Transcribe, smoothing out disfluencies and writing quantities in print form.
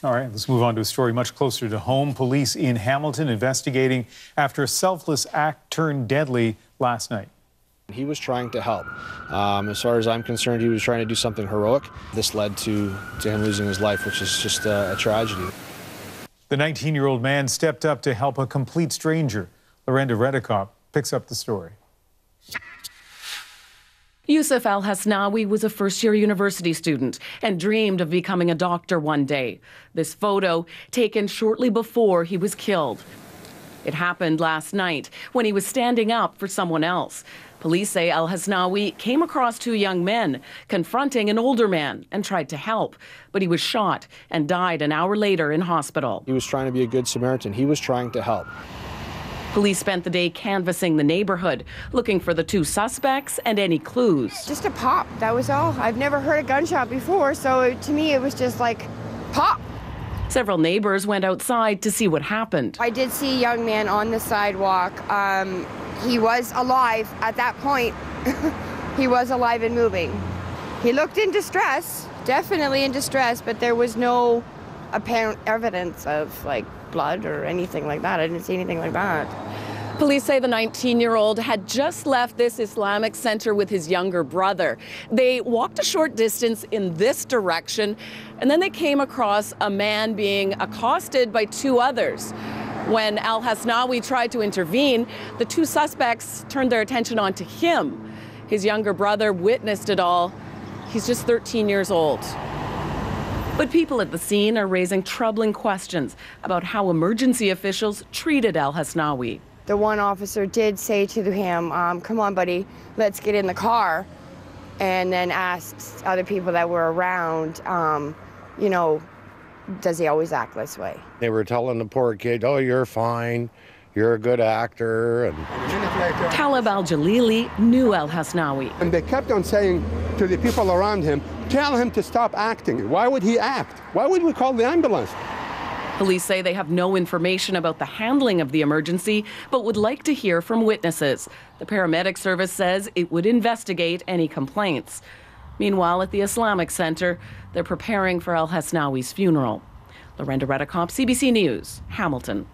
All right, let's move on to a story much closer to home. Police in Hamilton investigating after a selfless act turned deadly last night. He was trying to help. As far as I'm concerned, he was trying to do something heroic. This led to him losing his life, which is just a tragedy. The 19-year-old man stepped up to help a complete stranger. Lorenda Redekop picks up the story. Yusuf Al-Hasnawi was a first-year university student and dreamed of becoming a doctor one day. This photo taken shortly before he was killed. It happened last night when he was standing up for someone else. Police say Al-Hasnawi came across two young men confronting an older man and tried to help, but he was shot and died an hour later in hospital. He was trying to be a good Samaritan. He was trying to help. Police spent the day canvassing the neighborhood, looking for the two suspects and any clues. Just a pop, that was all. I've never heard a gunshot before, so to me it was just like, pop. Several neighbors went outside to see what happened. I did see a young man on the sidewalk. He was alive at that point. He was alive and moving. He looked in distress, definitely in distress, but there was no apparent evidence of like blood or anything like that. I didn't see anything like that. Police say the 19-year-old had just left this Islamic center with his younger brother. They walked a short distance in this direction, and then they came across a man being accosted by two others. When Al-Hasnawi tried to intervene, the two suspects turned their attention onto him. His younger brother witnessed it all. He's just 13 years old. But people at the scene are raising troubling questions about how emergency officials treated Al-Hasnawi. The one officer did say to him, come on, buddy, let's get in the car, and then asked other people that were around, you know, does he always act this way? They were telling the poor kid, oh, you're fine, you're a good actor. And Talib Al-Jalili knew Al-Hasnawi. And they kept on saying to the people around him, tell him to stop acting. Why would he act? Why would we call the ambulance? Police say they have no information about the handling of the emergency, but would like to hear from witnesses. The paramedic service says it would investigate any complaints. Meanwhile, at the Islamic Center, they're preparing for Al-Hasnawi's funeral. Lorenda Redekop, CBC News, Hamilton.